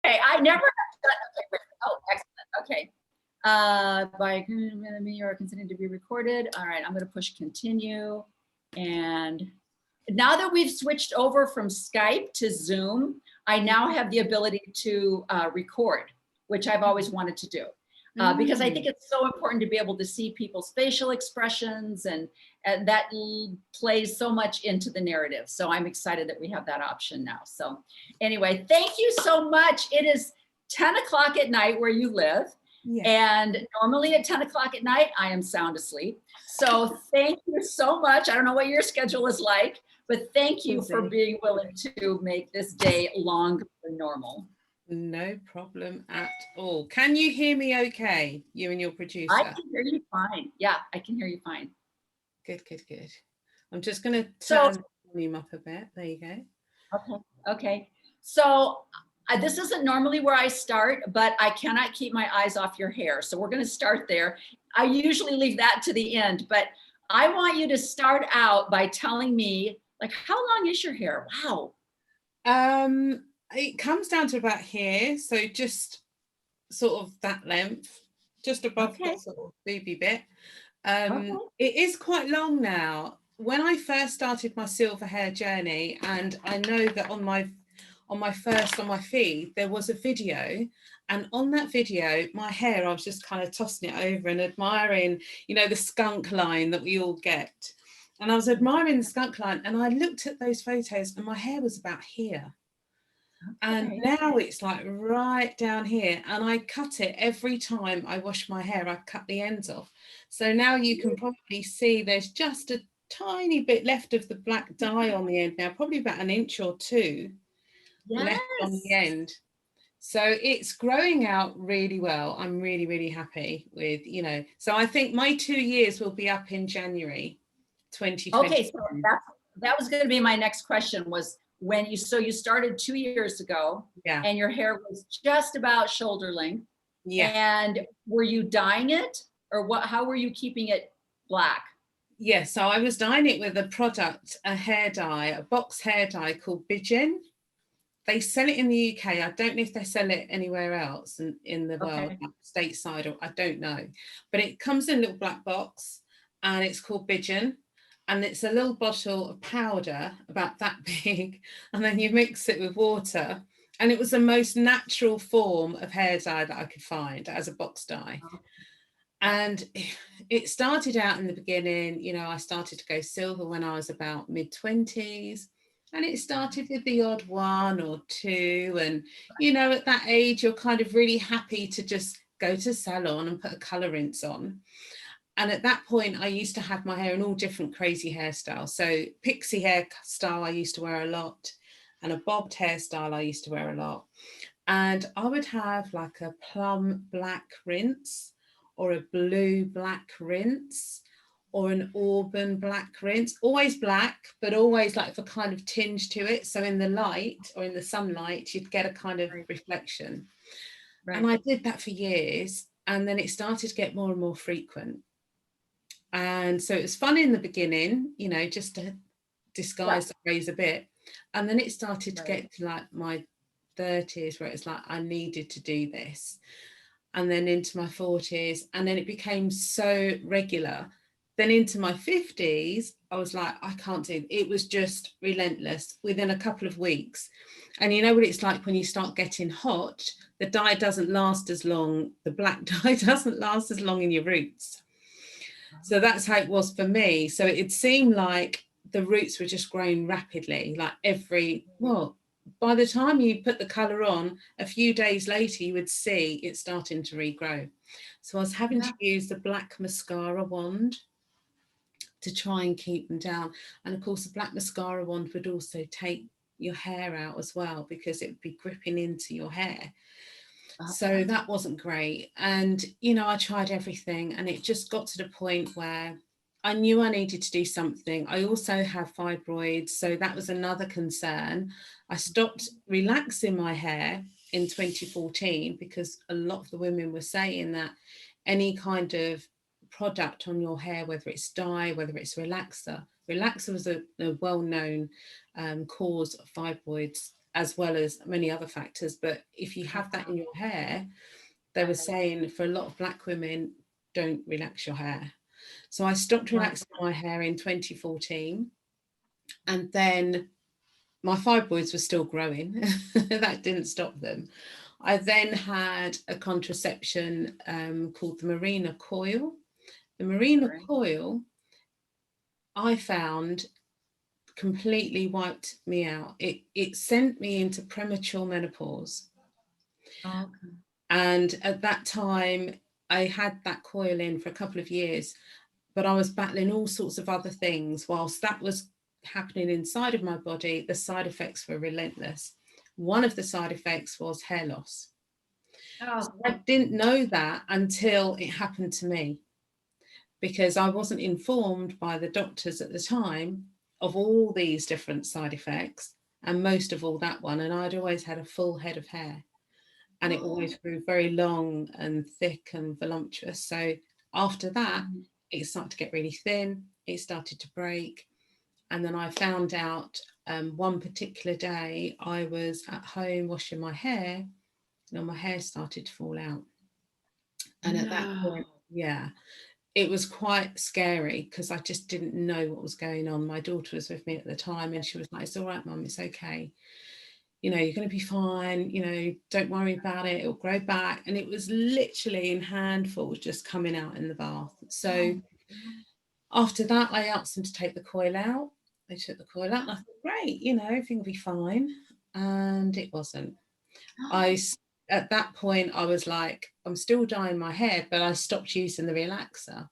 I never have done. Oh, excellent. Okay. By me or consenting to be recorded. All right, I'm going to push continue. And now that we've switched over from Skype to Zoom, I now have the ability to record, which I've always wanted to do. Because I think it's so important to be able to see people's facial expressions, and that plays so much into the narrative. So I'm excited that we have that option now. So anyway, thank you so much. It is 10 o'clock at night where you live. Yeah. And normally at 10 o'clock at night, I am sound asleep. So thank you so much. I don't know what your schedule is like, but thank you for being willing to make this day longer than normal. No problem at all. Can you hear me okay, you and your producer? I can hear you fine. Yeah, I can hear you fine. Good, good, good. I'm just going to turn the volume up a bit. There you go. Okay, okay. So this isn't normally where I start, but I cannot keep my eyes off your hair. So we're going to start there. I usually leave that to the end, but I want you to start out by telling me, like, how long is your hair? Wow. It comes down to about here, so just sort of that length, just above the sort of boobie bit. It is quite long now. When I first started my silver hair journey, and I know that on my feed there was a video, and on that video my hair, I was just kind of tossing it over and admiring, you know, the skunk line that we all get, and I was admiring the skunk line, and I looked at those photos and my hair was about here. And now it's like right down here, and I cut it every time I wash my hair. I cut the ends off. So now you can probably see there's just a tiny bit left of the black dye on the end now, probably about an inch or two left on the end. So it's growing out really well. I'm really, really happy with, you know, so I think my 2 years will be up in January 2020. Okay, so that was going to be my next question, was when you started 2 years ago, and your hair was just about shoulder length. Yeah. And were you dyeing it, or what? How were you keeping it black? Yeah, so I was dyeing it with a product, a hair dye, a box hair dye called Collagen. They sell it in the UK. I don't know if they sell it anywhere else in the world, like stateside, or I don't know. But it comes in a little black box, and it's called Collagen. And it's a little bottle of powder about that big, and then you mix it with water. And it was the most natural form of hair dye that I could find as a box dye. And it started out in the beginning, you know, I started to go silver when I was about mid-20s. And it started with the odd 1 or 2. And, you know, at that age, you're kind of really happy to just go to salon and put a colour rinse on. And at that point, I used to have my hair in all different crazy hairstyles. So pixie hairstyle I used to wear a lot, and a bobbed hairstyle I used to wear a lot. And I would have like a plum black rinse, or a blue black rinse, or an auburn black rinse. Always black, but always like a kind of tinge to it. So in the light or in the sunlight, you'd get a kind of reflection. And I did that for years. And then it started to get more and more frequent. And so it was fun in the beginning, you know, just to disguise the phrase a bit. And then it started to get to like my 30s, where it's like I needed to do this. And then into my 40s, and then it became so regular. Then into my 50s, I was like, I can't do it. It was just relentless within a couple of weeks. And you know what it's like when you start getting hot, the dye doesn't last as long, the black dye doesn't last as long in your roots. So that's how it was for me. So it seemed like the roots were just growing rapidly, like by the time you put the colour on, a few days later, you would see it starting to regrow. So I was having to use the black mascara wand to try and keep them down. And of course, the black mascara wand would also take your hair out as well, because it would be gripping into your hair. So that wasn't great. And, you know, I tried everything, and it just got to the point where I knew I needed to do something. I also have fibroids, so that was another concern. I stopped relaxing my hair in 2014 because a lot of the women were saying that any kind of product on your hair, whether it's dye, whether it's relaxer was a well-known cause of fibroids as well as many other factors. But if you have that in your hair, they were saying for a lot of Black women, don't relax your hair. So I stopped relaxing my hair in 2014. And then my fibroids were still growing. That didn't stop them. I then had a contraception called the Marina coil. The Marina coil, I found, completely wiped me out. It sent me into premature menopause. Okay. And at that time, I had that coil in for a couple of years, but I was battling all sorts of other things. Whilst that was happening inside of my body, the side effects were relentless. One of the side effects was hair loss. So I didn't know that until it happened to me, because I wasn't informed by the doctors at the time of all these different side effects, and most of all that one. And I'd always had a full head of hair, and it always grew very long and thick and voluptuous. So after that, it started to get really thin, it started to break. And then I found out one particular day I was at home washing my hair, and my hair started to fall out. And at that point, it was quite scary, because I just didn't know what was going on. My daughter was with me at the time, and she was like, "It's all right, Mum, it's okay. You know, you're going to be fine. You know, don't worry about it. It'll grow back." And it was literally in handfuls just coming out in the bath. So after that, I asked them to take the coil out. They took the coil out, and I thought, great, you know, everything will be fine. And it wasn't. At that point, I was like, I'm still dyeing my hair, but I stopped using the relaxer.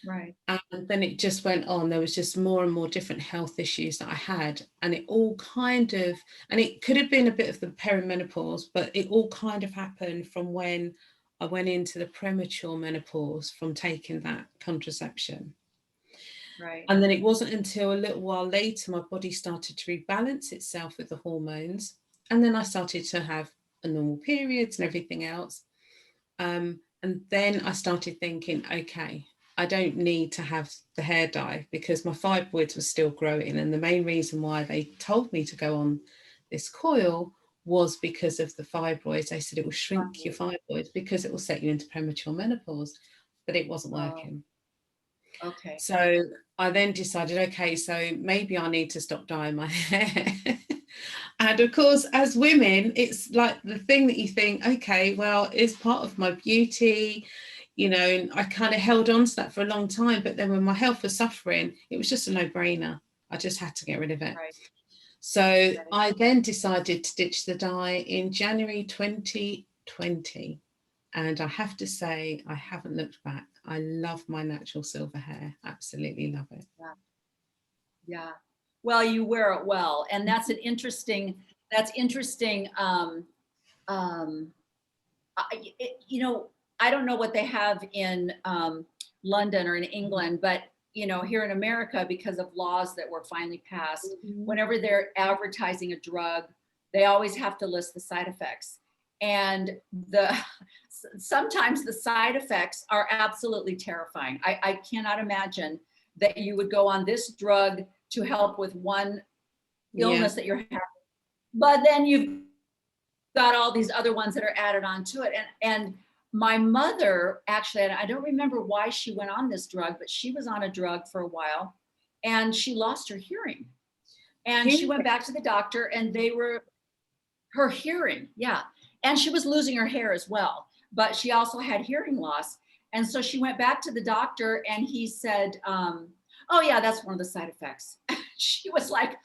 Right. And then it just went on. There was just more and more different health issues that I had. And it all kind of, and it could have been a bit of the perimenopause, but it all kind of happened from when I went into the premature menopause from taking that contraception. Right. And then it wasn't until a little while later my body started to rebalance itself with the hormones. And then I started to have a normal periods and everything else. And then I started thinking, okay, I don't need to have the hair dye, because my fibroids were still growing. And the main reason why they told me to go on this coil was because of the fibroids. They said it will shrink your fibroids because it will set you into premature menopause, but it wasn't working. Okay. So I then decided, okay, so maybe I need to stop dyeing my hair. And of course, as women, it's like the thing that you think, okay, well, it's part of my beauty, you know, and I kind of held on to that for a long time. But then when my health was suffering, it was just a no-brainer. I just had to get rid of it. Right. So I then decided to ditch the dye in January 2020. And I have to say, I haven't looked back. I love my natural silver hair. Absolutely love it. Yeah. Well, you wear it well. And that's interesting. You know, I don't know what they have in London or in England, but you know, here in America, because of laws that were finally passed, whenever they're advertising a drug, they always have to list the side effects. And sometimes the side effects are absolutely terrifying. I cannot imagine that you would go on this drug to help with one illness that you're having, but then you've got all these other ones that are added on to it. And my mother, actually, and I don't remember why she went on this drug, but she was on a drug for a while and she lost her hearing. And she went back to the doctor and her hearing, and she was losing her hair as well, but she also had hearing loss. And so she went back to the doctor and he said, oh yeah, that's one of the side effects. She was like,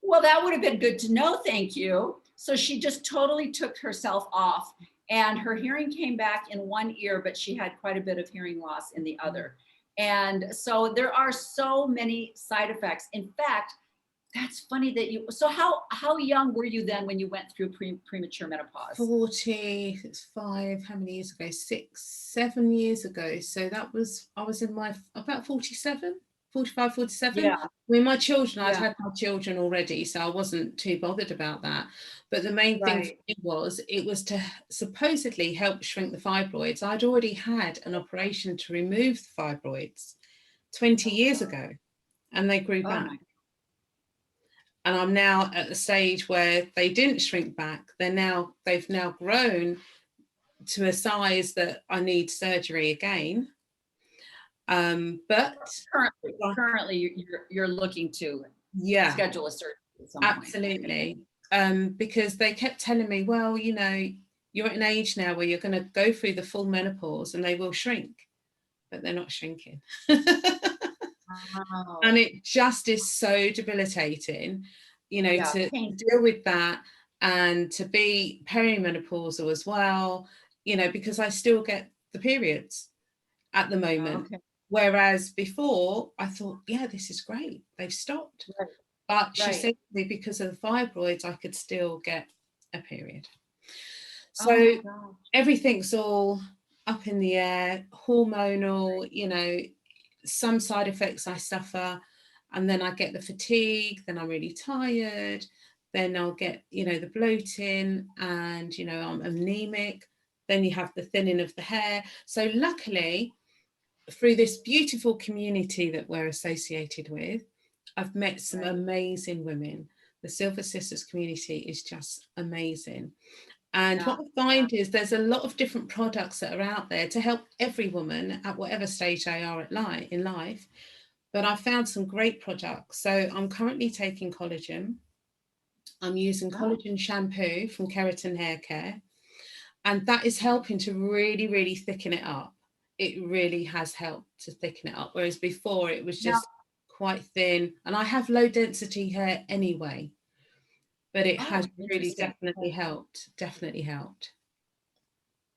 well, that would have been good to know, thank you. So she just totally took herself off, and her hearing came back in one ear, but she had quite a bit of hearing loss in the other. And so there are so many side effects. In fact, that's funny that so how young were you then when you went through premature menopause? 45, how many years ago? 7 years ago. So I was in my, about 47. 45, 47. Yeah. I mean, my children, I'd had my children already, so I wasn't too bothered about that. But the main thing for me it was to supposedly help shrink the fibroids. I'd already had an operation to remove the fibroids 20 years ago, and they grew back. And I'm now at the stage where they didn't shrink back. They've now grown to a size that I need surgery again. But currently you're looking to schedule a surgery at some absolutely point. Because they kept telling me, well, you know, you're at an age now where you're going to go through the full menopause and they will shrink, but they're not shrinking. Wow. And it just is so debilitating, you know, to deal with that and to be perimenopausal as well, you know, because I still get the periods at the moment. Whereas before I thought, yeah, this is great, they've stopped. But she said to me, because of the fibroids, I could still get a period. So everything's all up in the air, hormonal, you know, some side effects I suffer, and then I get the fatigue, then I'm really tired, then I'll get, you know, the bloating, and, you know, I'm anemic, then you have the thinning of the hair. So luckily, through this beautiful community that we're associated with, I've met some amazing women. The Silver Sisters community is just amazing. And what I find is there's a lot of different products that are out there to help every woman at whatever stage they are in life. But I found some great products. So I'm currently taking collagen. I'm using collagen shampoo from Keratin Hair Care. And that is helping to really, really thicken it up. It really has helped to thicken it up. Whereas before it was just quite thin. And I have low density hair anyway. But it has really definitely helped.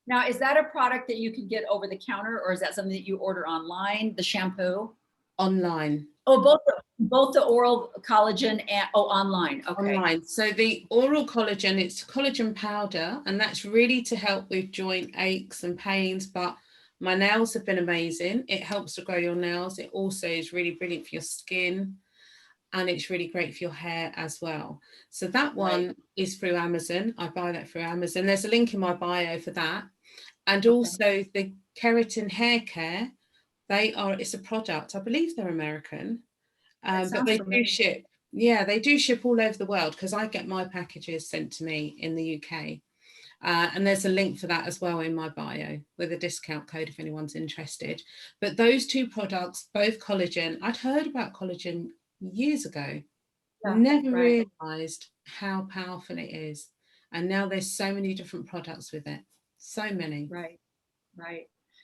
Now, is that a product that you can get over the counter, or is that something that you order online, the shampoo? Online. Oh, both the oral collagen and online. Okay. Online. So the oral collagen, it's collagen powder, and that's really to help with joint aches and pains. But my nails have been amazing. It helps to grow your nails. It also is really brilliant for your skin. And it's really great for your hair as well. So that one is through Amazon. I buy that through Amazon. There's a link in my bio for that. And also the Keratin Hair Care, it's a product, I believe they're American, but they do ship. Yeah, they do ship all over the world, because I get my packages sent to me in the UK. And there's a link for that as well in my bio with a discount code if anyone's interested. But those two products, both collagen, I'd heard about collagen years ago, never realized how powerful it is, and now there's so many different products with it, so many.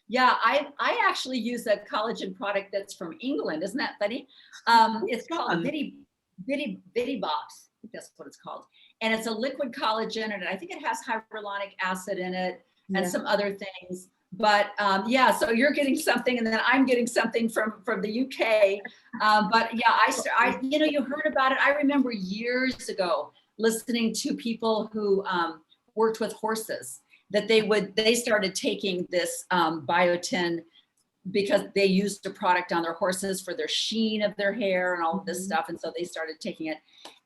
Yeah, I actually use a collagen product that's from England. Isn't that funny? It's called Bitty Bops. I think that's what it's called, and it's a liquid collagen, and I think it has hyaluronic acid in it and some other things. But yeah, so you're getting something, and then I'm getting something from the UK. But yeah, I you know, you heard about it. I remember years ago listening to people who worked with horses, that they started taking this biotin because they used a product on their horses for their sheen of their hair and all of this stuff, and so they started taking it.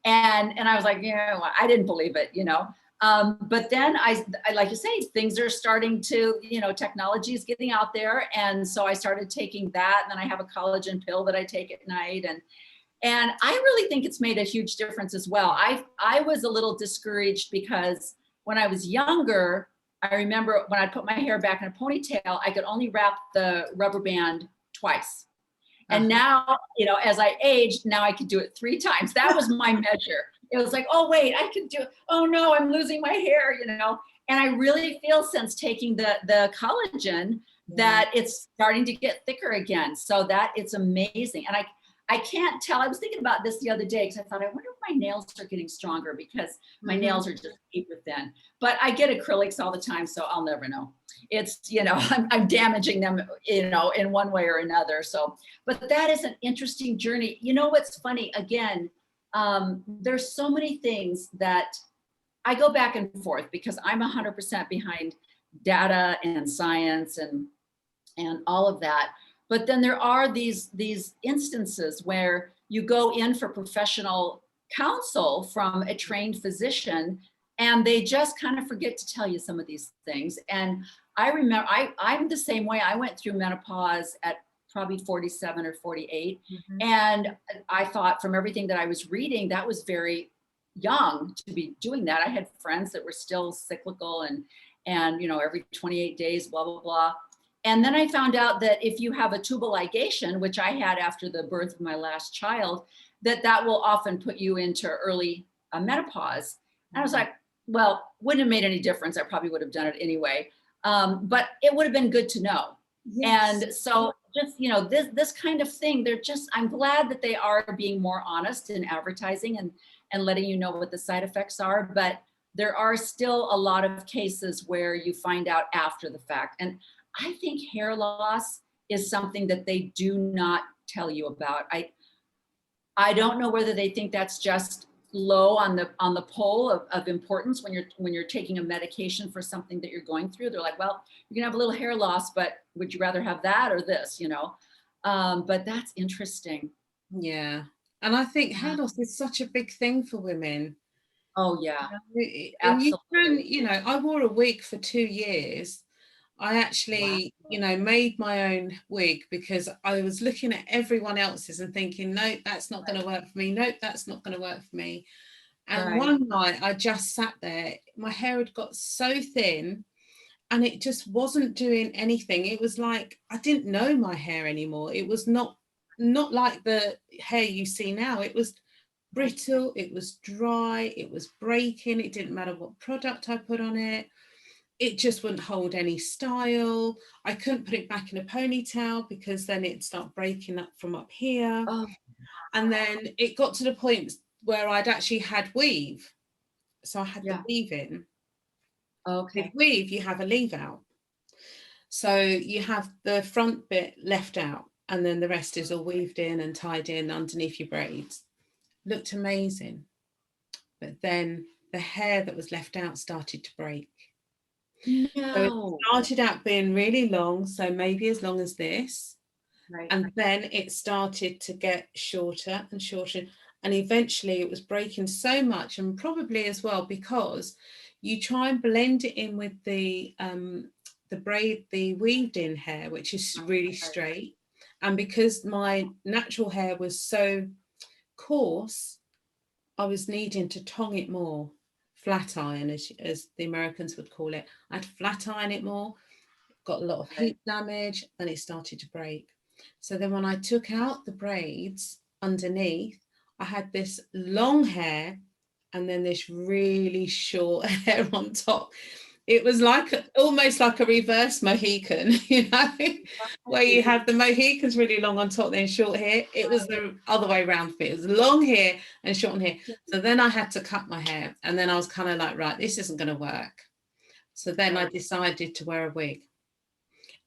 And I was like, yeah, well, I didn't believe it, you know. But then I like you say, things are starting to, you know, technology is getting out there. And so I started taking that, and then I have a collagen pill that I take at night. And I really think it's made a huge difference as well. I was a little discouraged because when I was younger, I remember when I put my hair back in a ponytail, I could only wrap the rubber band twice. And now, you know, as I aged, now I could do it 3 times. That was my measure. It was like, oh, wait, I can do it. Oh, no, I'm losing my hair, you know. And I really feel since taking the collagen that it's starting to get thicker again. So that it's amazing. And I can't tell. I was thinking about this the other day because I thought, I wonder if my nails are getting stronger because my nails are just paper thin. But I get acrylics all the time, so I'll never know. It's, you know, I'm damaging them, you know, in one way or another. So, but that is an interesting journey. You know what's funny? Again, there's so many things that I go back and forth because I'm 100% behind data and science and all of that. But then there are these instances where you go in for professional counsel from a trained physician, and they just kind of forget to tell you some of these things. And I remember I'm the same way. I went through menopause at probably 47 or 48. Mhm. And I thought from everything that I was reading, that was very young to be doing that. I had friends that were still cyclical and every 28 days, blah, blah, blah. And then I found out that if you have a tubal ligation, which I had after the birth of my last child, that will often put you into early menopause. And I was like, well, wouldn't have made any difference. I probably would have done it anyway. But it would have been good to know. Yes. And so just, this kind of thing, I'm glad that they are being more honest in advertising and letting you know what the side effects are. But there are still a lot of cases where you find out after the fact. And I think hair loss is something that they do not tell you about. I don't know whether they think that's just low on the pole of importance when you're taking a medication for something that you're going through. They're like, well, you're gonna have a little hair loss, but would you rather have that or this? But that's interesting. Yeah. And I think hair loss is such a big thing for women. Oh yeah, And you can, absolutely. I wore a wig for 2 years. I Wow. actually, made my own wig because I was looking at everyone else's and thinking, nope, that's not going to work for me. Nope, that's not going to work for me. And Right. one night I just sat there, my hair had got so thin and it just wasn't doing anything. It was like I didn't know my hair anymore. It was not like the hair you see now. It was brittle, it was dry, it was breaking. It didn't matter what product I put on it. It just wouldn't hold any style. I couldn't put it back in a ponytail because then it'd start breaking up from up here. Oh, And then it got to the point where I'd actually had weave. So I had the yeah. weave in. With Okay. weave, you have a leave out. So you have the front bit left out, and then the rest is all weaved in and tied in underneath your braids. Looked amazing. But then the hair that was left out started to break. So it No. started out being really long, so maybe as long as this. Right. And then it started to get shorter and shorter. And eventually it was breaking so much, and probably as well because you try and blend it in with the braid, the weaved in hair, which is really straight. And because my natural hair was so coarse, I was needing to tong it more, flat iron, as the Americans would call it. I'd flat iron it more, got a lot of heat damage, and it started to break. So then when I took out the braids underneath, I had this long hair and then this really short hair on top. It was like almost like a reverse Mohican, where you have the Mohicans really long on top, then short hair. It was the other way around for me. It was long hair and short hair. So then I had to cut my hair, and then I was kind of like, right, this isn't going to work. So then I decided to wear a wig.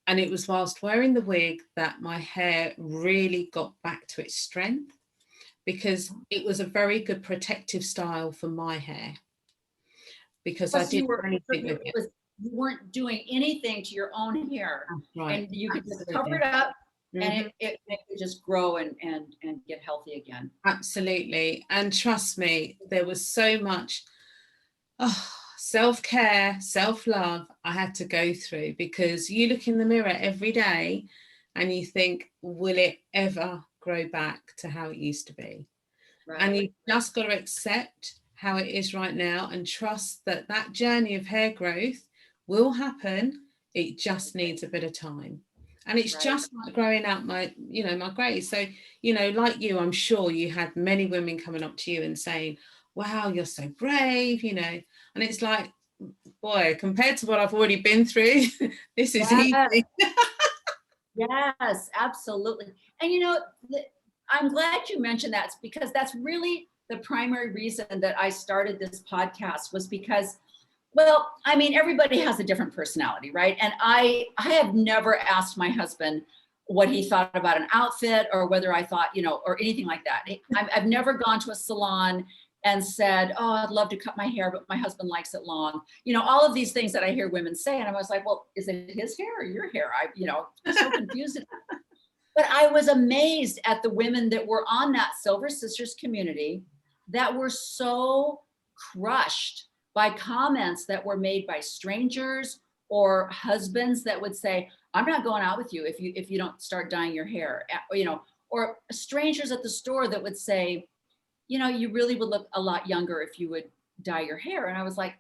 And it was whilst wearing the wig that my hair really got back to its strength, because it was a very good protective style for my hair, because Plus I didn't do anything with it. you weren't doing anything to your own hair, Right. and you could just cover Absolutely. it up, and Mhm. it could just grow and get healthy again. Absolutely. And trust me, there was so much self-care, self-love I had to go through, because you look in the mirror every day and you think, will it ever grow back to how it used to be? And you just got to accept how it is right now and trust that that journey of hair growth will happen. It just needs a bit of time. And it's just like growing out my grey. So, like you, I'm sure you had many women coming up to you and saying, wow, you're so brave, and it's like, boy, compared to what I've already been through, this is easy. Yes, absolutely. And I'm glad you mentioned that, because that's really the primary reason that I started this podcast, was because, well, I mean, everybody has a different personality, right? And I have never asked my husband what he thought about an outfit, or whether I thought, or anything like that. I've never gone to a salon and said, oh, I'd love to cut my hair, but my husband likes it long. All of these things that I hear women say. And I was like, well, is it his hair or your hair? I'm so confused. But I was amazed at the women that were on that Silver Sisters community that were so crushed by comments that were made by strangers or husbands that would say, I'm not going out with you if you don't start dyeing your hair, or strangers at the store that would say, you really would look a lot younger if you would dye your hair. And I was like,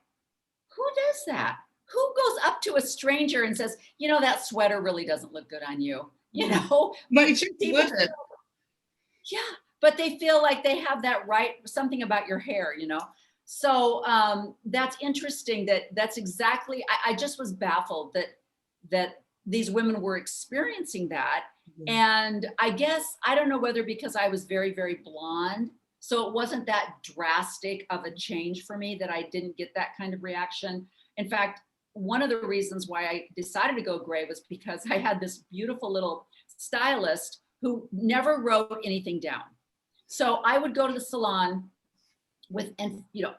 who does that? Who goes up to a stranger and says, that sweater really doesn't look good on you, but You just people, wouldn't. yeah, but they feel like they have that right, something about your hair, So that's interesting. That's exactly, I just was baffled that these women were experiencing that. And I guess, I don't know whether because I was very, very blonde, so it wasn't that drastic of a change for me that I didn't get that kind of reaction. In fact, one of the reasons why I decided to go gray was because I had this beautiful little stylist who never wrote anything down. So I would go to the salon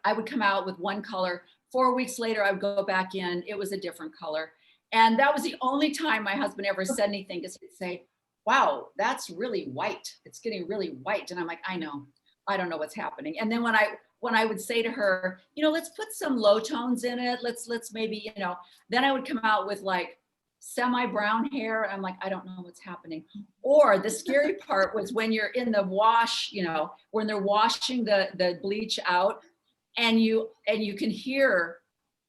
I would come out with one color. 4 weeks later, I would go back in. It was a different color. And that was the only time my husband ever said anything, because he'd say, wow, that's really white. It's getting really white. And I'm like, I know, I don't know what's happening. And then when I would say to her, let's put some low tones in it. Let's maybe, then I would come out with like semi-brown hair. I'm like, I don't know what's happening. Or the scary part was when you're in the wash, when they're washing the bleach out, and you can hear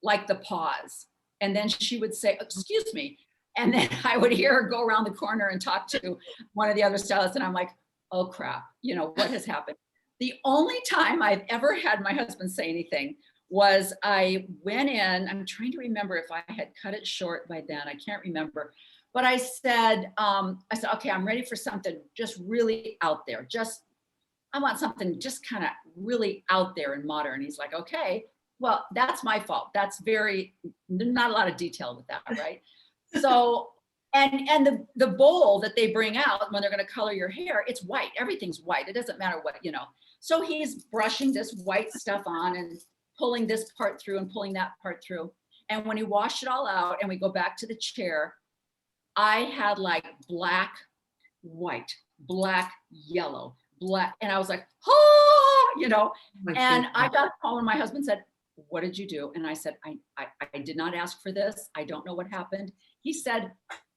like the pause. And then she would say, excuse me. And then I would hear her go around the corner and talk to one of the other stylists. And I'm like, oh crap, what has happened? The only time I've ever had my husband say anything was I went in, I'm trying to remember if I had cut it short by then, I can't remember. But I said, okay, I'm ready for something just really out there. I want something just kind of really out there and modern. He's like, okay, well, that's my fault. That's not a lot of detail with that, right? So, and the bowl that they bring out when they're going to color your hair, it's white. Everything's white. It doesn't matter what, So he's brushing this white stuff on and pulling this part through and pulling that part through. And when he washed it all out and we go back to the chair, I had like black, white, black, yellow, black. And I was like, and I got home and my husband said, what did you do? And I said, I did not ask for this. I don't know what happened. He said,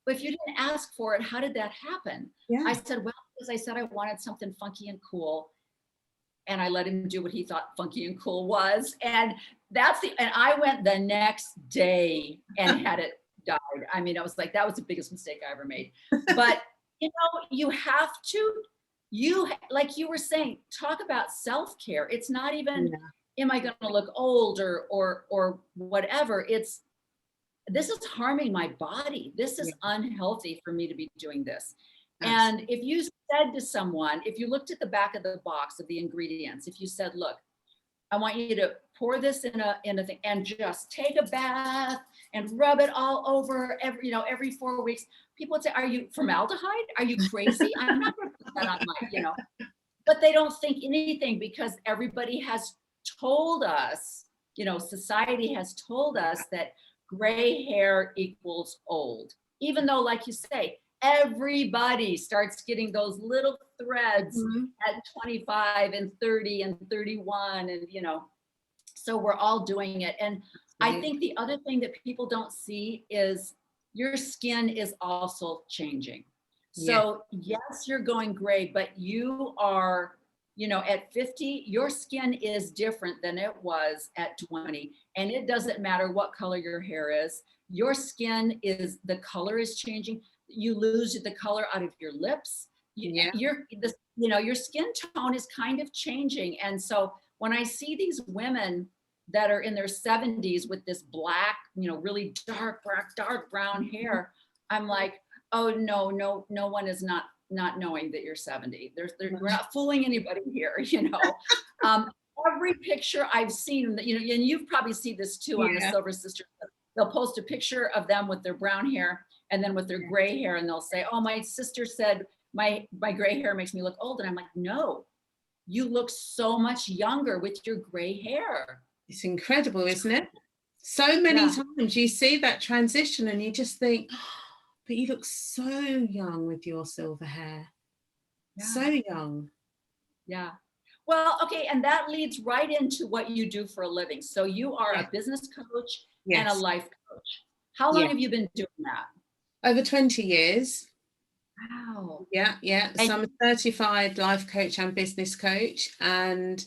but if you didn't ask for it, how did that happen? Yeah. I said, well, because I said I wanted something funky and cool. And I let him do what he thought funky and cool was. And and I went the next day and had it dyed. I mean, I was like, that was the biggest mistake I ever made. But, you have to, like you were saying, talk about self-care. It's not even, am I going to look old or whatever? This is harming my body. This is unhealthy for me to be doing this. And if you said to someone, if you looked at the back of the box of the ingredients, if you said, look, I want you to pour this in a thing and just take a bath and rub it all over every 4 weeks, people would say, are you formaldehyde? Are you crazy? I'm not going to put that on my, but they don't think anything because everybody has told us, society has told us that gray hair equals old, even though, like you say, everybody starts getting those little threads at 25 and 30 and 31 and so we're all doing it. And I think the other thing that people don't see is your skin is also changing. So yes, you're going gray, but you are, at 50, your skin is different than it was at 20. And it doesn't matter what color your hair is. Your skin the color is changing. You lose the color out of your lips. Your skin tone is kind of changing. And so when I see these women that are in their 70s with this black, really dark brown hair, I'm like, oh no one is not knowing that you're 70. We're not fooling anybody here, Every picture I've seen, and you've probably seen this too on the Silver Sisters. They'll post a picture of them with their brown hair and then with their gray hair, and they'll say, oh, my sister said my gray hair makes me look old. And I'm like, no, you look so much younger with your gray hair. It's incredible, isn't it? So many times you see that transition and you just think, oh, but you look so young with your silver hair. So young. Yeah. Well, okay. And that leads right into what you do for a living. So you are a business coach and a life coach. How long Yeah. have you been doing that? Over 20 years. Wow. Yeah. And So I'm a certified life coach and business coach, and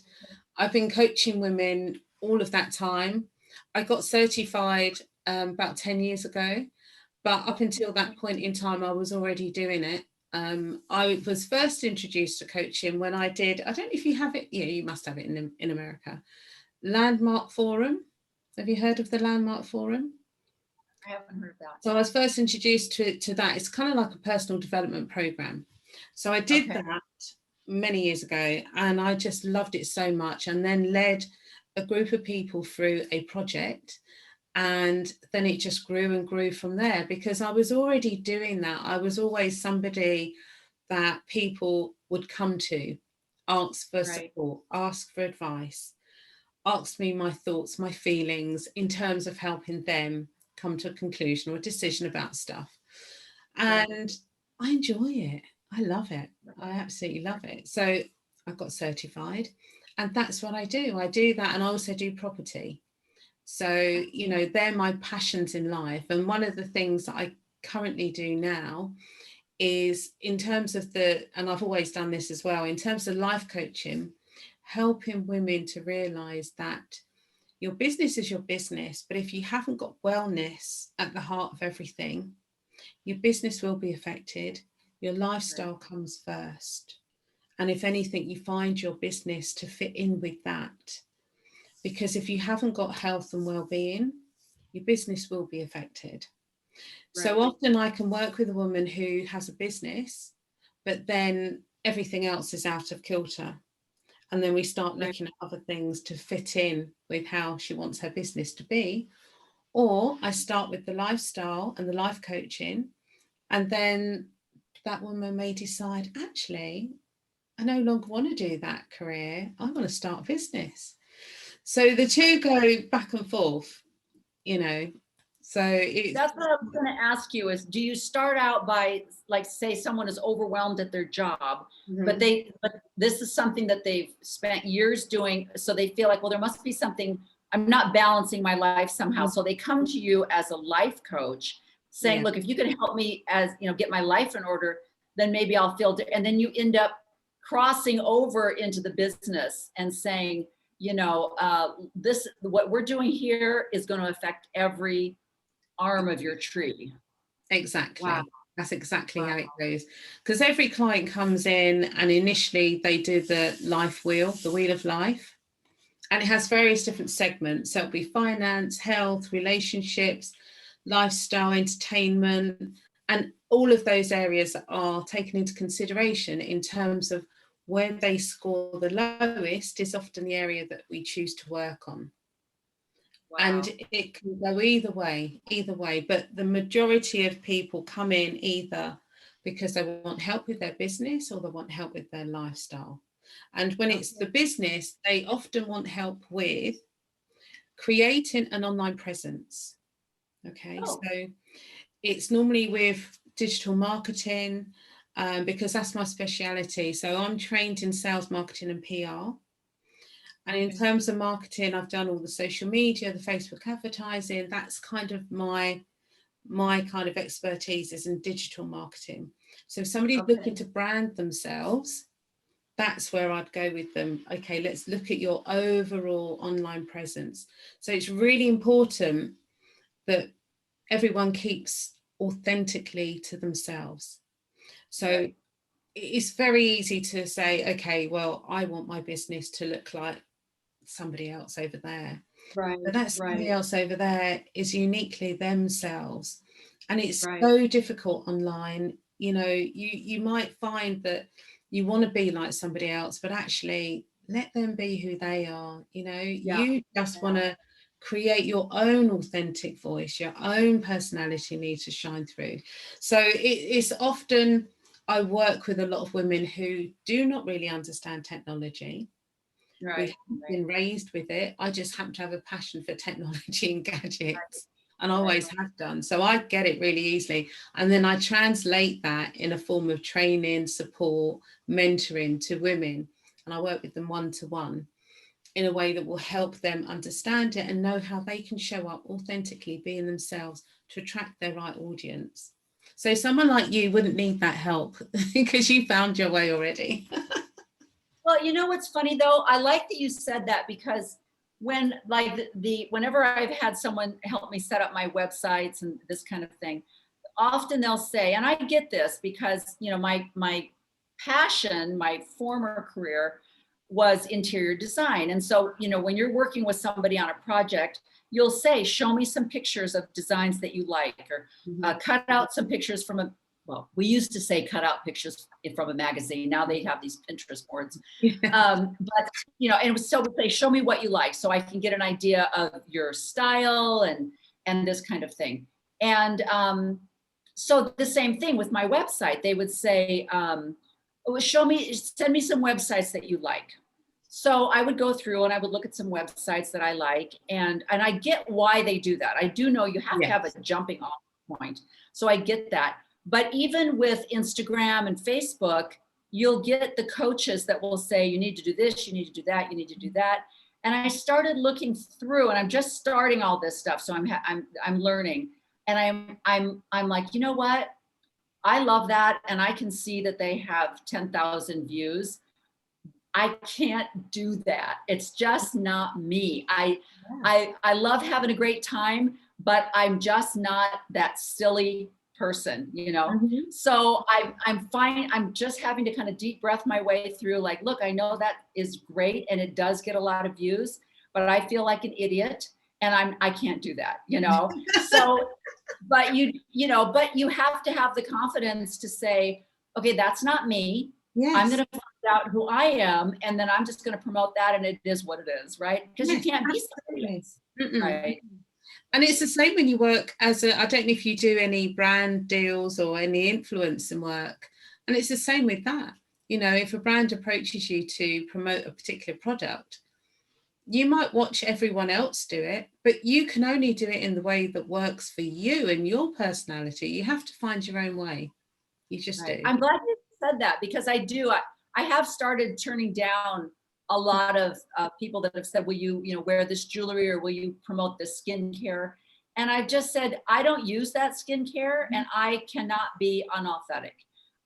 I've been coaching women all of that time. I got certified about 10 years ago, but up until that point in time, I was already doing it. I was first introduced to coaching when I did, I don't know if you have it, yeah, you must have it in America, Landmark Forum. Have you heard of the Landmark Forum? I haven't heard of that. So I was first introduced to that. It's kind of like a personal development program. So I did that many years ago, and I just loved it so much, and then led a group of people through a project, and then it just grew and grew from there, because I was already doing that. I was always somebody that people would come to, ask for support, ask for advice, ask me my thoughts, my feelings in terms of helping them come to a conclusion or a decision about stuff. And I enjoy it. I love it. I absolutely love it. So I got certified, and that's what I do. I do that, and I also do property. So, you know, they're my passions in life. And one of the things that I currently do now is, in terms of and I've always done this as well, in terms of life coaching, helping women to realize that your business is your business, but if you haven't got wellness at the heart of everything, your business will be affected. Your lifestyle comes first. And if anything, you find your business to fit in with that. Because if you haven't got health and well-being, your business will be affected. So often I can work with a woman who has a business, but then everything else is out of kilter. And then we start looking at other things to fit in with how she wants her business to be. Or I start with the lifestyle and the life coaching, and then that woman may decide, actually, I no longer want to do that career. I want to start a business. So the two go back and forth, you know. So That's what I was going to ask you is, do you start out by, like, say someone is overwhelmed at their job, but this is something that they've spent years doing. So they feel like, well, there must be something, I'm not balancing my life somehow. So they come to you as a life coach saying, look, if you can help me get my life in order, then maybe I'll feel, and then you end up crossing over into the business and saying, what we're doing here is going to affect every arm of your tree. Exactly. Wow. That's exactly how it goes. Because every client comes in and initially they do the life wheel, the wheel of life, and it has various different segments. So it'll be finance, health, relationships, lifestyle, entertainment, and all of those areas are taken into consideration in terms of where they score the lowest is often the area that we choose to work on. Wow. And it can go either way, but the majority of people come in either because they want help with their business or they want help with their lifestyle. And when it's the business, they often want help with creating an online presence. So it's normally with digital marketing, because that's my speciality. So I'm trained in sales, marketing and PR. And in terms of marketing, I've done all the social media, the Facebook advertising. That's kind of my kind of expertise is in digital marketing. So if somebody's looking to brand themselves, that's where I'd go with them. Okay, let's look at your overall online presence. So it's really important that everyone keeps authentically to themselves. So it's very easy to say, okay, well, I want my business to look like somebody else over there, but that somebody else over there is uniquely themselves, and it's so difficult online. You might find that you want to be like somebody else, but actually let them be who they are. You just want to create your own authentic voice. Your own personality needs to shine through. So it's often, I work with a lot of women who do not really understand technology. We haven't been raised with it. I just happen to have a passion for technology and gadgets, and always have done. So I get it really easily. And then I translate that in a form of training, support, mentoring to women. And I work with them one-to-one in a way that will help them understand it and know how they can show up authentically, being themselves to attract their right audience. So someone like you wouldn't need that help because you found your way already. Well, you know what's funny though? I like that you said that, because when like whenever I've had someone help me set up my websites and this kind of thing, often they'll say, and I get this because, you know, my passion, my former career was interior design. And so, you know, when you're working with somebody on a project, you'll say, show me some pictures of designs that you like, or cut out some pictures from a, well, we used to say cut out pictures from a magazine. Now they have these Pinterest boards. But, you know, and it was so would say, show me what you like so I can get an idea of your style and this kind of thing. And so the same thing with my website, they would say, send me some websites that you like. So I would go through and I would look at some websites that I like, and I get why they do that. I do know you have to have a jumping off point. So I get that. But even with Instagram and Facebook, you'll get the coaches that will say, you need to do this, you need to do that, you need to do that. And I started looking through, and I'm just starting all this stuff. So I'm learning, and I'm like, you know what? I love that. And I can see that they have 10,000 views. I can't do that. It's just not me. I love having a great time, but I'm just not that silly person, you know? So I'm fine. I'm just having to kind of deep breath my way through, like, look, I know that is great and it does get a lot of views, but I feel like an idiot and I can't do that, you know? So, but you know, but you have to have the confidence to say, okay, that's not me. Yes. I'm going to find out who I am, and then I'm just going to promote that, and it is what it is, right? Because you can't be somebody, right? And it's the same when you work as I don't know if you do any brand deals or any influencing work, and it's the same with that. You know, if a brand approaches you to promote a particular product, you might watch everyone else do it, but you can only do it in the way that works for you and your personality. You have to find your own way. You just do. I'm glad you said that, because I do. I have started turning down a lot of people that have said, will you wear this jewelry, or will you promote this skincare? And I've just said, I don't use that skincare, and I cannot be unauthentic.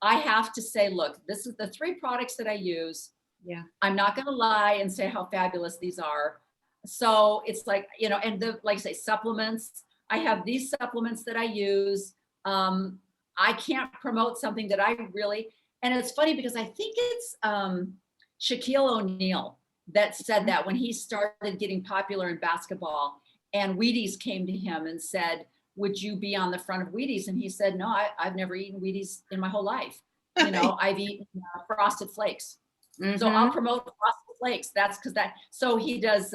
I have to say, look, this is the 3 products that I use. Yeah. I'm not going to lie and say how fabulous these are. So it's like, you know, and like I say, supplements, I have these supplements that I use. I can't promote something that I really, and it's funny because I think it's Shaquille O'Neal that said that when he started getting popular in basketball, and Wheaties came to him and said, would you be on the front of Wheaties? And he said, no, I've never eaten Wheaties in my whole life. You know, I've eaten Frosted Flakes. So I'll promote Frosted Flakes. That's because so he does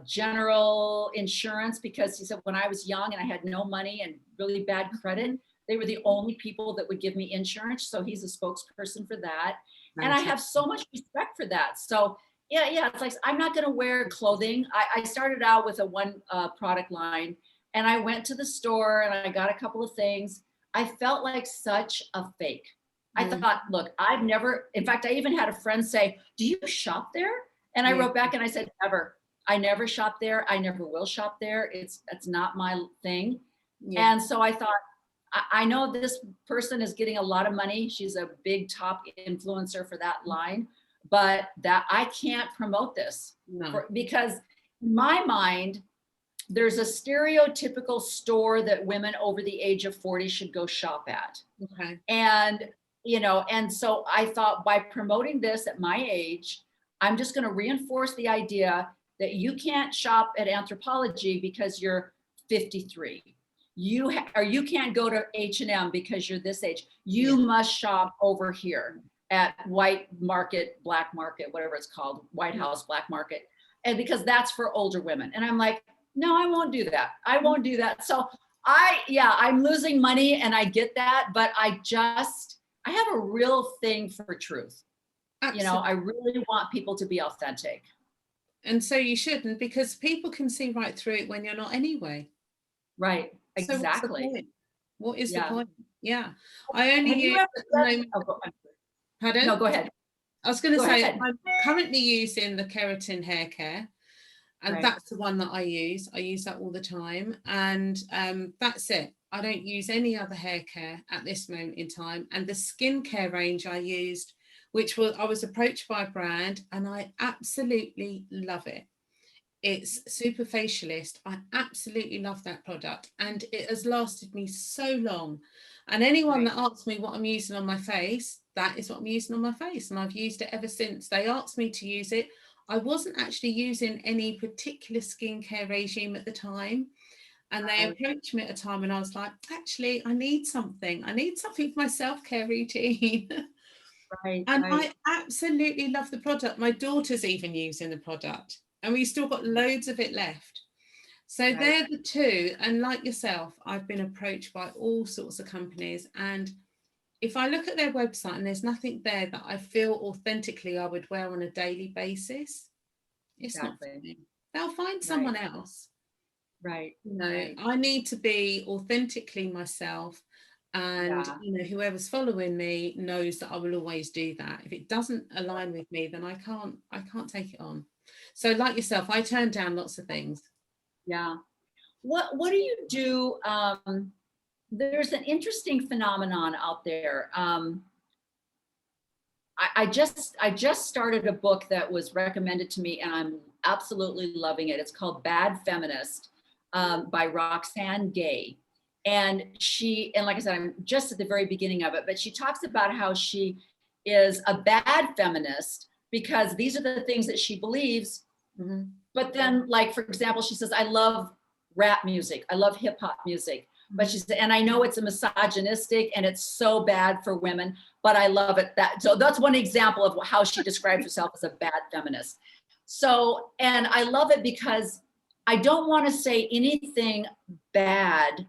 general insurance, because he said, when I was young and I had no money and really bad credit, they were the only people that would give me insurance. So he's a spokesperson for that. And I have so much respect for that. So yeah, it's like, I'm not going to wear clothing. I started out with a one product line, and I went to the store and I got a couple of things. I felt like such a fake. I thought, look, I've never, in fact, I even had a friend say, do you shop there? And I wrote back and I said, never. I never shop there. I never will shop there. It's not my thing. Yeah. And so I thought, I know this person is getting a lot of money. She's a big top influencer for that line, but that I can't promote this because in my mind, there's a stereotypical store that women over the age of 40 should go shop at. Okay. And, you know, and so I thought, by promoting this at my age, I'm just going to reinforce the idea that you can't shop at Anthropologie because you're 53. You can't go to H&M because you're this age. You must shop over here at White Market, Black Market, whatever it's called, White House, Black Market. And because that's for older women. And I'm like, no, I won't do that. I won't do that. So I'm losing money, and I get that, but I have a real thing for truth. Absolutely. You know, I really want people to be authentic. And so you shouldn't, because people can see right through it when you're not anyway. Right. Exactly. So what is the point? Yeah. I only use Pardon? No, go ahead. I was going to say, I'm currently using the keratin hair care. And that's the one that I use. I use that all the time. And that's it. I don't use any other hair care at this moment in time. And the skincare range I used, I was approached by a brand, and I absolutely love it. It's Superfacialist. I absolutely love that product, and it has lasted me so long. And anyone that asks me what I'm using on my face, that is what I'm using on my face. And I've used it ever since they asked me to use it. I wasn't actually using any particular skincare regime at the time. And they approached me at a time when I was like, actually, I need something. I need something for my self-care routine. And I absolutely love the product. My daughter's even using the product, and we've still got loads of it left. So they're the two. And like yourself, I've been approached by all sorts of companies. And if I look at their website and there's nothing there that I feel authentically I would wear on a daily basis, it's not for me. They'll find someone else. I need to be authentically myself. And whoever's following me knows that I will always do that. If it doesn't align with me, then I can't take it on. So like yourself, I turn down lots of things. What do you do? There's an interesting phenomenon out there. I just started a book that was recommended to me, and I'm absolutely loving it. It's called Bad Feminist by Roxane Gay. And like I said, I'm just at the very beginning of it, but she talks about how she is a bad feminist because these are the things that she believes. But then, like, for example, she says, I love rap music. I love hip hop music. But she said, and I know it's a misogynistic and it's so bad for women, but I love it. So that's one example of how she describes herself as a bad feminist. So, and I love it because I don't want to say anything bad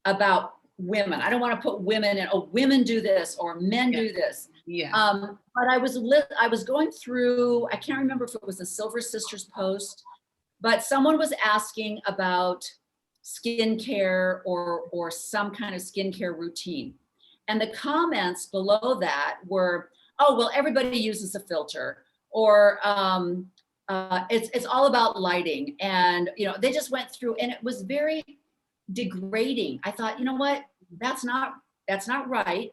about women. I don't want to put women in, oh, women do this or men do this. But I was going through, I can't remember if it was the Silver Sisters post, but someone was asking about skincare or some kind of skincare routine. And the comments below that were, oh, well, everybody uses a filter, or it's all about lighting. And, they just went through, and it was very degrading. I thought, you know what, that's not right.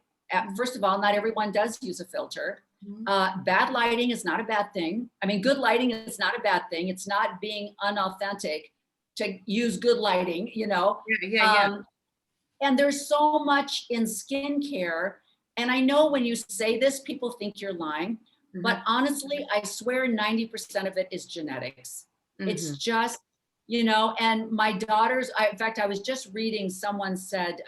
First of all, not everyone does use a filter. Bad lighting is not a bad thing. I mean, good lighting is not a bad thing. It's not being unauthentic to use good lighting, and there's so much in skincare. And I know when you say this, people think you're lying, but honestly, I swear 90% of it is genetics. It's just, and my daughters, in fact, I was just reading, someone said,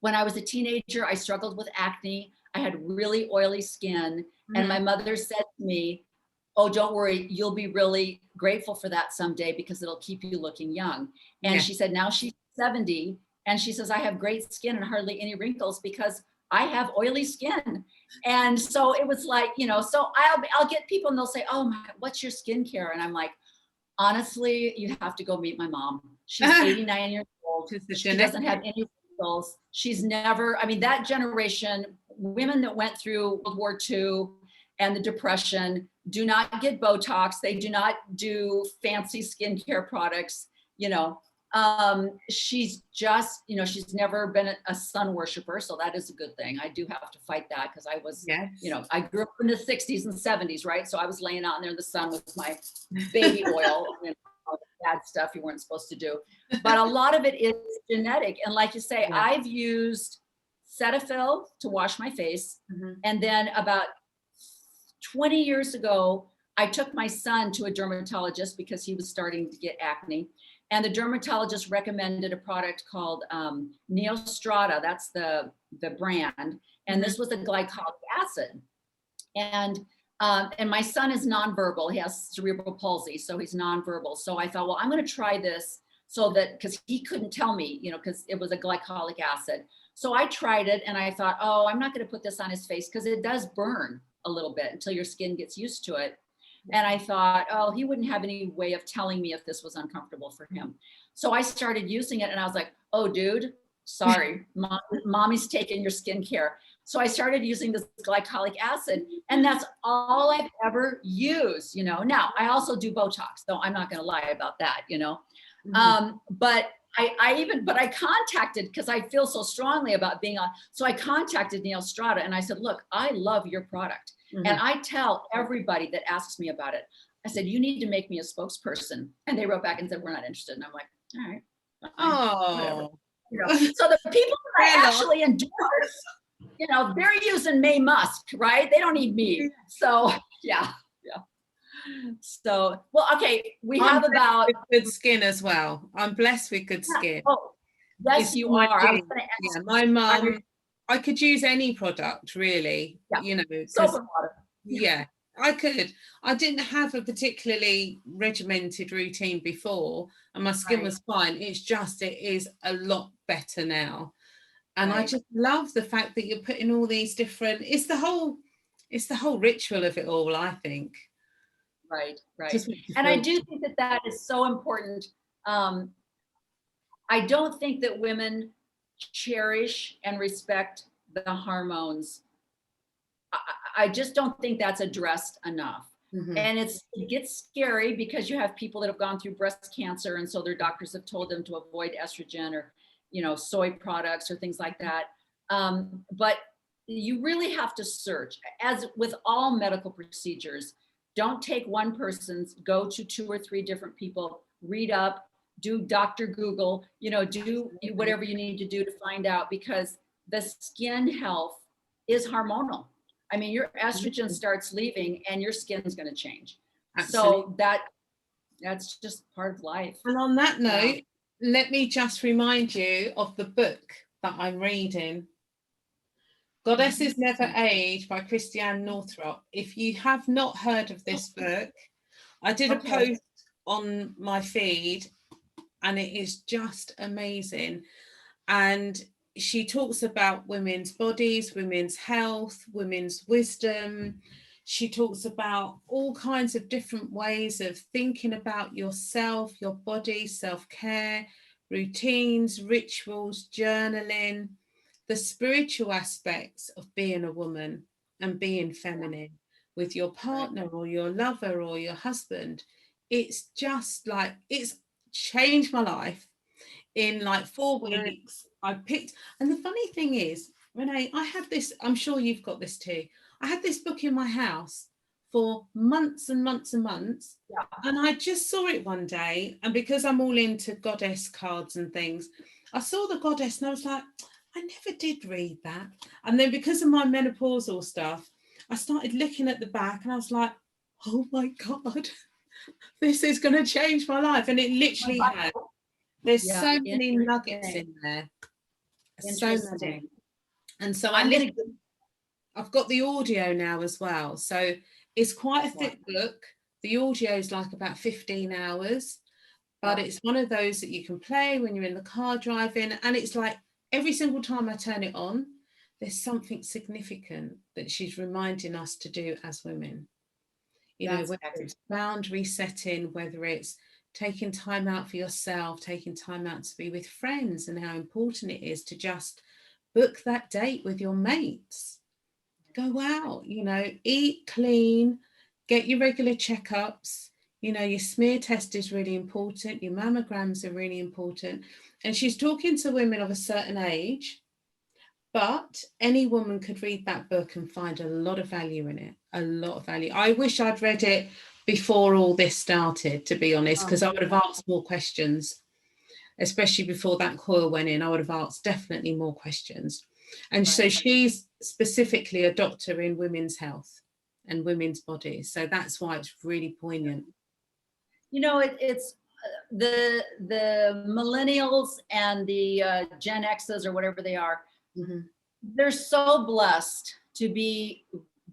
when I was a teenager, I struggled with acne. I had really oily skin. And my mother said to me, oh, don't worry, you'll be really grateful for that someday because it'll keep you looking young. And she said, now she's 70. And she says, I have great skin and hardly any wrinkles because I have oily skin. And so it was like, so I'll get people and they'll say, oh, what's your skincare? And I'm like, honestly, you have to go meet my mom. She's 89 years old. She doesn't have any wrinkles. She's never, I mean, that generation, women that went through World War II and the Depression do not get Botox. They do not do fancy skincare products. She's just, she's never been a sun worshiper. So that is a good thing. I do have to fight that because I was, I grew up in the 60s and 70s, right? So I was laying out in there in the sun with my baby oil and all the bad stuff you weren't supposed to do. But a lot of it is genetic. And like you say, I've used Cetaphil to wash my face. And then about 20 years ago, I took my son to a dermatologist because he was starting to get acne. And the dermatologist recommended a product called Neostrata. That's the brand. And this was a glycolic acid. And my son is nonverbal. He has cerebral palsy, so he's nonverbal. So I thought, well, I'm going to try this so that, because he couldn't tell me, because it was a glycolic acid. So I tried it and I thought, oh, I'm not going to put this on his face because it does burn a little bit until your skin gets used to it. And I thought, oh, he wouldn't have any way of telling me if this was uncomfortable for him. So I started using it and I was like, oh, dude, sorry, mommy's taking your skincare. So I started using this glycolic acid, and that's all I've ever used, you know. Now I also do Botox, though I'm not going to lie about that, you know. But I contacted, because I feel so strongly about being on, so I contacted Neil Strata and I said, look, I love your product. And I tell everybody that asks me about it, I said, you need to make me a spokesperson. And they wrote back and said, we're not interested. And I'm like, all right, fine, whatever. You know, so the people that I actually endorse, you know, they're using May Musk, right? They don't need me. So yeah. So, well, okay, we have about good skin as well. I'm blessed with good skin. Oh, yes, you are. I was gonna yeah, my mum, I could use any product really, you know, soap and water. Yeah, I could. I didn't have a particularly regimented routine before, and my skin was fine. It's just, it is a lot better now. And I just love the fact that you're putting all these different, it's the whole ritual of it all, I think. Right. And I do think that that is so important. I don't think that women cherish and respect the hormones. I just don't think that's addressed enough. And it gets scary because you have people that have gone through breast cancer, and so their doctors have told them to avoid estrogen or, you know, soy products or things like that. But you really have to search. As with all medical procedures, don't take one person's, go to 2 or 3 different people, read up, do Dr. Google, you know, do whatever you need to do to find out, because the skin health is hormonal. I mean, your estrogen starts leaving and your skin's going to change. Absolutely. So that's just part of life. And on that note, let me just remind you of the book that I'm reading. Goddesses Never Age by Christiane Northrup. If you have not heard of this book, I did a post on my feed and it is just amazing. And she talks about women's bodies, women's health, women's wisdom. She talks about all kinds of different ways of thinking about yourself, your body, self-care, routines, rituals, journaling, the spiritual aspects of being a woman and being feminine with your partner or your lover or your husband. It's just like, it's changed my life. In like 4 weeks, I picked, and the funny thing is, Rene, I had this, I'm sure you've got this too. I had this book in my house for months and months and months. And I just saw it one day. And because I'm all into goddess cards and things, I saw the goddess and I was like, I never did read that. And then because of my menopausal stuff, I started looking at the back and I was like, oh my God, this is going to change my life. And it literally has. There's so many nuggets in there. So many. And so I've got the audio now as well. So it's quite a thick book. The audio is like about 15 hours, but it's one of those that you can play when you're in the car driving. And it's like every single time I turn it on, there's something significant that she's reminding us to do as women. You know, whether it's boundary setting, whether it's taking time out for yourself, taking time out to be with friends, and how important it is to just book that date with your mates. Go out, you know, eat clean, get your regular checkups. You know, your smear test is really important. Your mammograms are really important. And she's talking to women of a certain age, but any woman could read that book and find a lot of value in it, a lot of value. I wish I'd read it before all this started, to be honest, because I would have asked more questions, especially before that coil went in. I would have asked definitely more questions. And so she's specifically a doctor in women's health and women's bodies. So that's why it's really poignant. You know, it's the millennials and the Gen X's or whatever they are, they're so blessed to be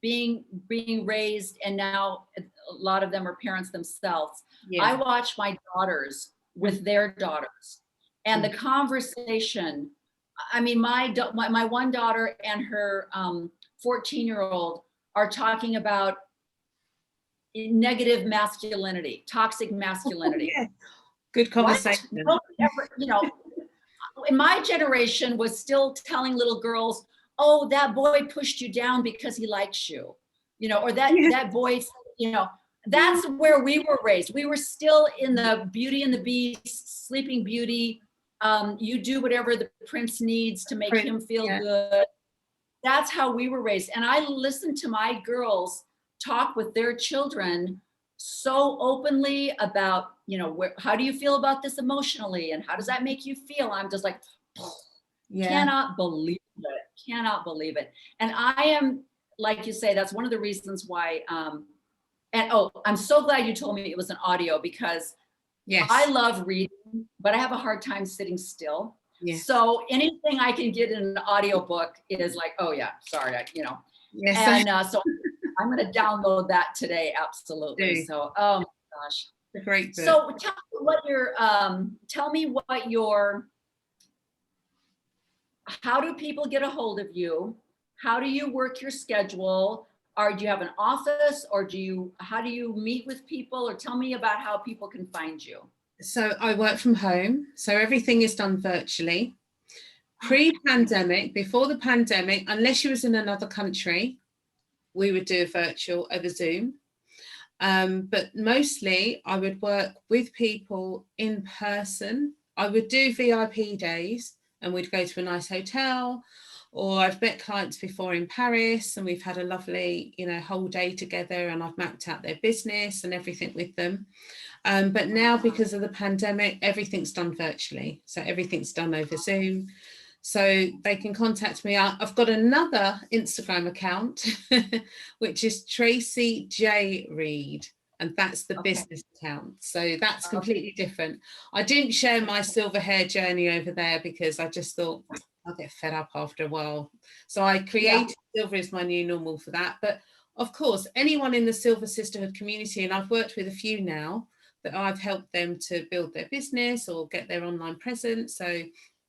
being raised, and now a lot of them are parents themselves. I watch my daughters with their daughters, and the conversation. I mean, my one daughter and her 14-year-old are talking about negative masculinity, toxic masculinity. Good conversation. Nobody ever, you know, in my generation was still telling little girls, oh, that boy pushed you down because he likes you, or that boy, that's where we were raised. We were still in the Beauty and the Beast, Sleeping Beauty. You do whatever the prince needs to make him feel good. That's how we were raised. And I listened to my girls talk with their children so openly about, how do you feel about this emotionally? And how does that make you feel? I'm just like, cannot believe it. Cannot believe it. And I am, like you say, that's one of the reasons why, I'm so glad you told me it was an audio, because I love reading, but I have a hard time sitting still. Yes. So anything I can get in an audiobook is like, oh yeah, sorry, Yes. And so I'm going to download that today. Absolutely. So, oh my gosh. A great book. So tell me what how do people get a hold of you? How do you work your schedule? Or do you have an office, or how do you meet with people? Or tell me about how people can find you. So I work from home, so everything is done virtually. Pre-pandemic, before the pandemic, unless you was in another country, we would do a virtual over Zoom. But mostly I would work with people in person. I would do VIP days and we'd go to a nice hotel, or I've met clients before in Paris and we've had a lovely, whole day together, and I've mapped out their business and everything with them. But now, because of the pandemic, everything's done virtually. So everything's done over Zoom. So they can contact me. I've got another Instagram account, which is Tracy Reid, and that's the business account. So that's completely different. I didn't share my silver hair journey over there because I just thought I'll get fed up after a while. So I created Silver is My New Normal for that. But of course, anyone in the Silver Sisterhood community, and I've worked with a few now, that I've helped them to build their business or get their online presence. So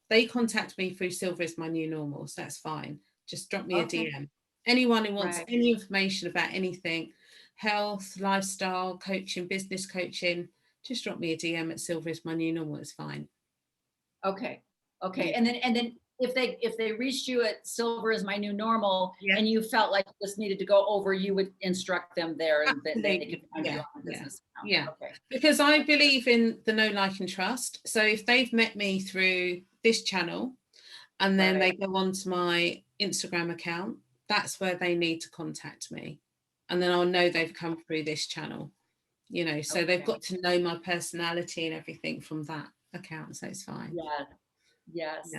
they contact me through Silver is My New Normal. So that's fine. Just drop me a DM. Anyone who wants any information about anything, health, lifestyle, coaching, business coaching, just drop me a DM at Silver is My New Normal. It's fine. Okay. And then if they reached you at Silver is My New Normal, and you felt like this needed to go over, you would instruct them there, and then they could find you on the business account. Okay. Because I believe in the know, like, and trust. So if they've met me through this channel and then they go on to my Instagram account, that's where they need to contact me. And then I'll know they've come through this channel, so they've got to know my personality and everything from that account. So it's fine. Yes.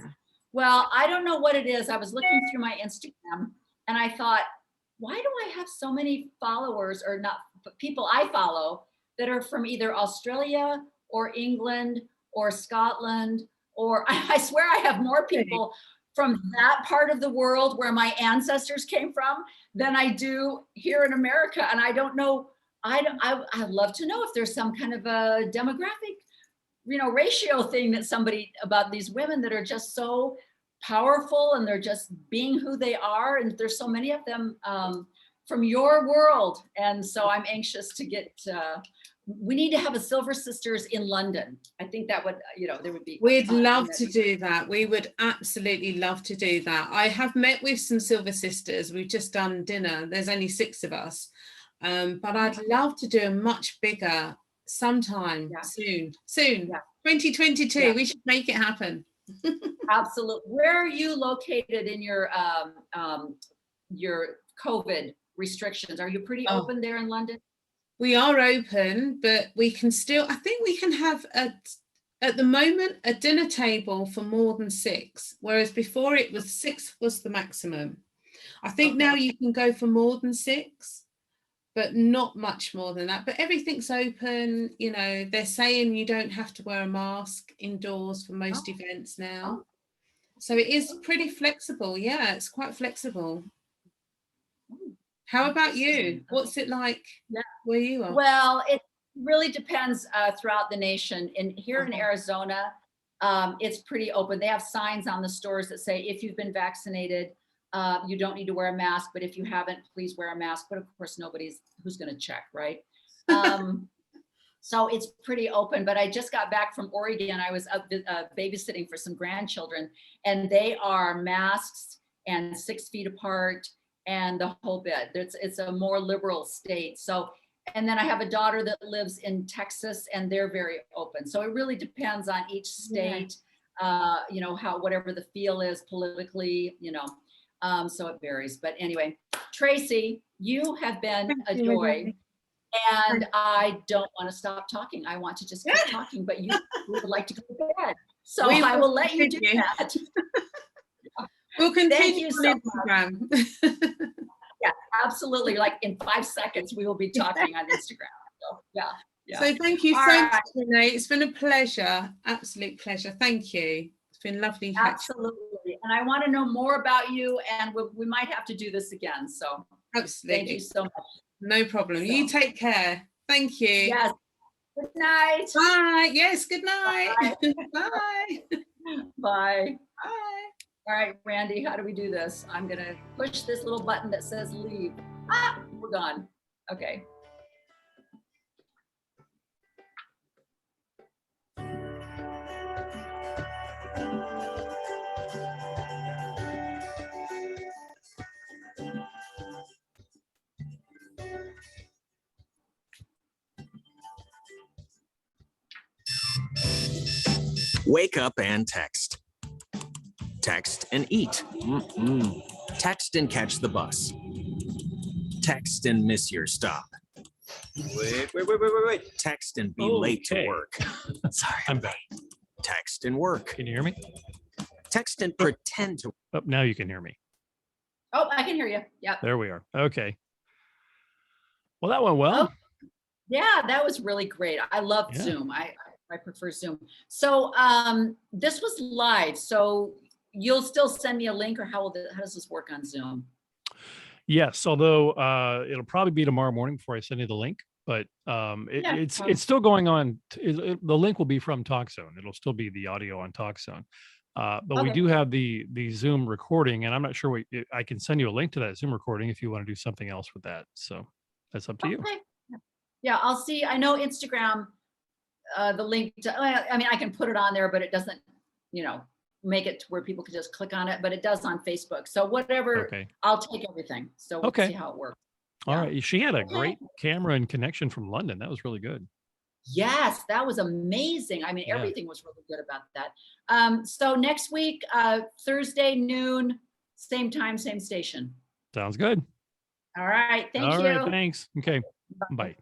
Well, I don't know what it is. I was looking through my Instagram and I thought, why do I have so many followers, or not people I follow, that are from either Australia or England or Scotland, or I swear I have more people from that part of the world where my ancestors came from than I do here in America. And I don't know, I'd love to know if there's some kind of a demographic ratio thing that about these women that are just so powerful, and they're just being who they are. And there's so many of them from your world. And so I'm anxious to get, we need to have a Silver Sisters in London. I think that would, there would be. We'd love to do that. We would absolutely love to do that. I have met with some Silver Sisters. We've just done dinner. There's only 6 of us. But I'd love to do a much bigger sometime soon. 2022. We should make it happen. Absolutely. Where are you located in your COVID restrictions? Are you pretty open there in London? We are open, but we can still, I think we can have at the moment a dinner table for more than 6, whereas before it was 6 was the maximum. I think now you can go for more than 6, but not much more than that. But everything's open. They're saying you don't have to wear a mask indoors for most events now. So it is pretty flexible. Yeah, it's quite flexible. How about you? What's it like where you are? Well, it really depends throughout the nation. And here in Arizona, it's pretty open. They have signs on the stores that say, if you've been vaccinated, you don't need to wear a mask, but if you haven't, please wear a mask. But of course, who's going to check, right? So it's pretty open. But I just got back from Oregon. I was up babysitting for some grandchildren, and they are masks and 6 feet apart and the whole bit. It's a more liberal state. So, and then I have a daughter that lives in Texas, and they're very open. So it really depends on each state, you know, how, whatever the feel is politically, you know, so it varies. But anyway, Tracy, you have been a joy. And I don't want to stop talking. I want to just keep talking, but you would like to go to bed. So I will let you do that. We'll Thank continue you so on Instagram. Yeah, absolutely. Like in 5 seconds, we will be talking on Instagram. So, yeah. So thank you All so right. much, Rene. It's been a pleasure. Absolute pleasure. Thank you. It's been lovely. Absolutely. And I want to know more about you, and we might have to do this again. So absolutely. Thank you so much. No problem. So, you take care. Thank you. Yes. Good night. Bye. Yes, good night. Bye. Bye. Bye. Bye. All right, Randy, how do we do this? I'm going to push this little button that says leave. Ah, we're gone. Okay. Wake up and text. Text and eat. Text and catch the bus. Text and miss your stop. Wait. Text and be late to work. Sorry, I'm back. Text and work. Can you hear me? Text and pretend to. Oh, now you can hear me. Oh, I can hear you. Yep. There we are. Okay. Well, that went well. Oh, yeah, that was really great. I love Zoom. I prefer Zoom. So this was live. So you'll still send me a link, or how does this work on Zoom? Yes, although it'll probably be tomorrow morning before I send you the link, but it's still going on. The link will be from TalkZone. It'll still be the audio on TalkZone. But we do have the Zoom recording, and I'm not sure I can send you a link to that Zoom recording if you want to do something else with that. So that's up to you. Yeah, I'll see. I know Instagram, the link to, I mean, I can put it on there, but it doesn't, you know, make it to where people can just click on it, but it does on Facebook. So whatever, I'll take everything. So we'll see how it works. All right. She had a great camera and connection from London. That was really good. Yes, that was amazing. I mean, everything was really good about that. So next week, Thursday noon, same time, same station. Sounds good. All right. Thank you. All right. Thanks. Okay. Bye.